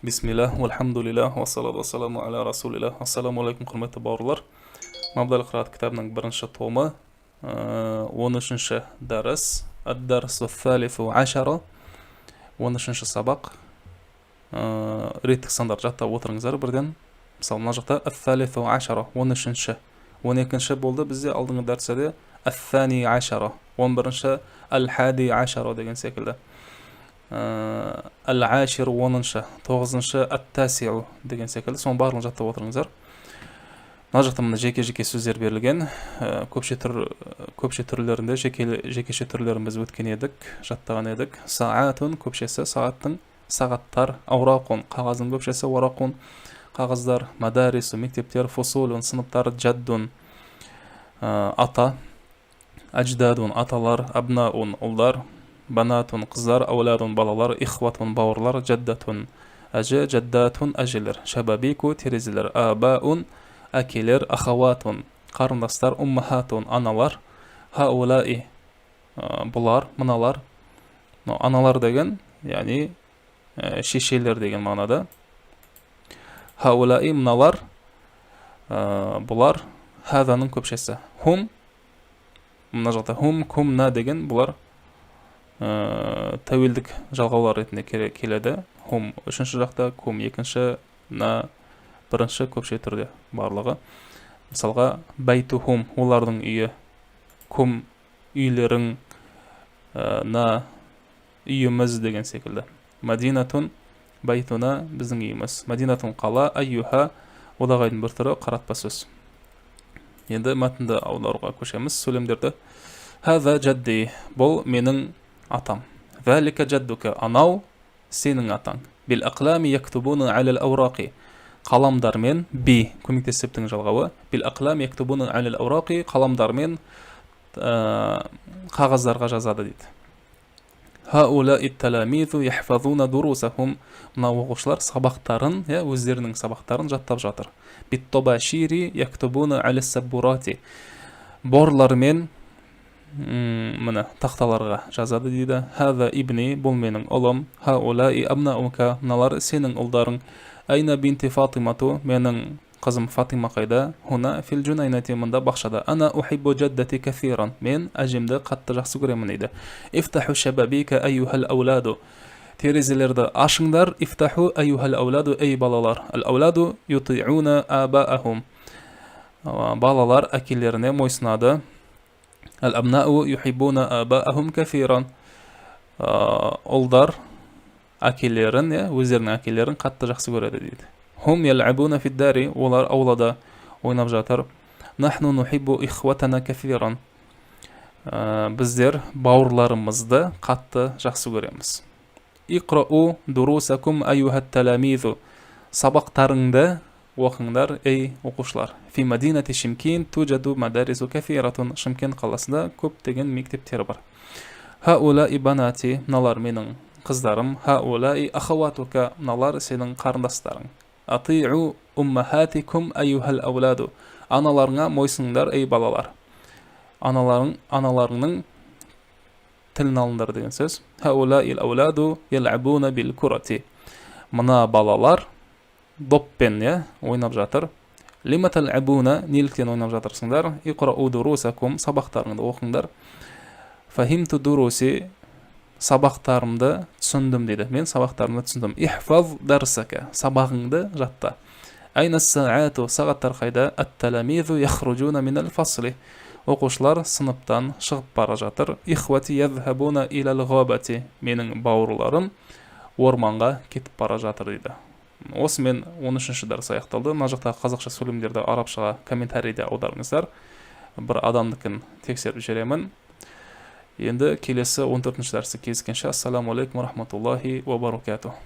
Бисмиллах, вальхамдулиллах, вассалату вассаламу аля расулиллах. Ассаламу алейкум, құрметті бауырлар. Мабдал қырат кітабының бірінші томы, 13-ші дәріс, ад-дарсу фалифу ашара, 13-ші сабақ. Реттік сандар жаттап отырыңыздар бірден. Мысалы, мына жақта ад-фалифу ашара, 13-ші. 12-ші болды бізде алдыңғы дәрсіде ад-фани ашара, 11-ші ал-хади ашара деген секілді. Ал-ашир 10-шы, 9-шы ат-тасиу деген секілді. Соның барлығын жаттап отырыңыздар. Мына жақта мына жеке-жеке сөздер берілген. Көпше түрлерінде жекеше түрлерін біз өткен едік, жаттаған едік. Саатун көпшесі, сағаттың, сағаттар, аурақун, қағаздың көпшесі, орақун, қағаздар, мадарису, мектептер, фусулун, сыныптар, джаддун, ата, адждадун, аталар, абнаун, ұлдар, банатун, қыздар, ауладун, балалар, ихватун, бауырлар, джаддатун, әжі, джаддатун, әжелер, шабабику, терезелер, абаун, әкелер, ахаватун, қарындастар, уммахатун, аналар, хаулаи, бұлар, мыналар. Аналар деген, яғни шешелер деген мағынада. Хаулаи, мыналар, бұлар, хаданың көпшесі. Хум, мына жақта хум, кумна деген бұлар тәуелдік жалғаулар ретінде келеді. Хум үшінші жақта, кум екінші, на бірінші көпше түрде барлығы. Мысалға, байту хум, олардың үйі, кум үйлерің, на үйіміз деген секілді. Мадинатун, байтуна біздің үйіміз. Мадинатун қала, айюха, одағайдың бір түрі қаратпа сөз. Енді мәтінді аударуға көшеміз, сөйлемдерді. Хаза джадди, бұл менің атам. Вәлика джаддука, анау сенің атаң. Бил ақлами яктубуна алил аурақи, қаламдармен, би, көмектесіптің жалғауы. Бил ақлами яктубуна алил аурақи, қаламдармен қағаздарға жазады дейді. Хаула итталамизу яхфазуна дурусахум, мына оқушылар сабақтарын, өздерінің сабақтарын жаттап жатыр. Биттобашири яктубуна алис саббурати, борлармен міне тақталарға жазады дейді. Хаза ибни, бұл менің ұлым. Хаулаи абнаука, мыналар сенің ұлдарың. Айна бинти Фатимату, менің қызым Фатима қайда? Хуна фил джунайнати, мында бақшада. Ана ухиббу джаддати кафиран, мен әжемді қатты жақсы көремін дейді. Ифтаху шабабика айюхал ауладу, терезелерді ашыңдар. Ифтаху айюхал ауладу, ей балалар. Ал ауладу ютиуна абаахум, балалар әкелеріне мойсынады. Ал-абнау юхиббуна абаахум кафиран, ұлдар әкелерін, өздерінің әкелерін қатты жақсы көреді дейді. Хум ял'абуна фиддари, олар аулада ойнап жатыр. Нахну нухиббу ихватана кафиран, біздер бауырларымызды қатты жақсы көреміз. Иқрау дурусакум айюхат таламизу, сабақтарыңды оқыңдар, ей оқушылар. Фи мадинати Шимкин туджаду мадарису кафиратун, Шымкент қаласында көптеген мектептер бар. Хаулаи банати, мыналар менің қыздарым. Хаулаи ахаватука, мыналар сенің қарындастарың. Атиу уммахатикум айюхал ауладу, аналарыңа мойсыңдар, ей балалар. Аналарыңның тілін алыңдар деген сөз. Хаулаи ауладу ял'абуна бил курати, мына балалар доппен ойнап жатыр. Лима тал'абуна, неліктен ойнап жатырсыңдар? Иқрау дурусакум, сабақтарыңды оқыңдар. Фахимту дуруси, сабақтарымды түсіндім дейді. Мен сабақтарымды түсіндім. Ихфаз дарсака, сабағыңды жатта. Айна саату, сағаттар қайда? Ат-таламизу яхруджуна минал фасли, оқушылар сыныптан шығып бара жатыр. Ихвати язхабуна илал ғабати, менің бауырларым орманға кетіп бара жатыр дейді. Осымен 13-ші дәріс аяқталды. Мына жақта қазақша сөйлемдерді арабшаға комментарийде аударыңыздар. Бір адамдыкін тексеріп жіберемін. Енді келесі 14-ші дәрісте кездескенше. Ассаламу алейкум ва рахматуллахи ва баракатух.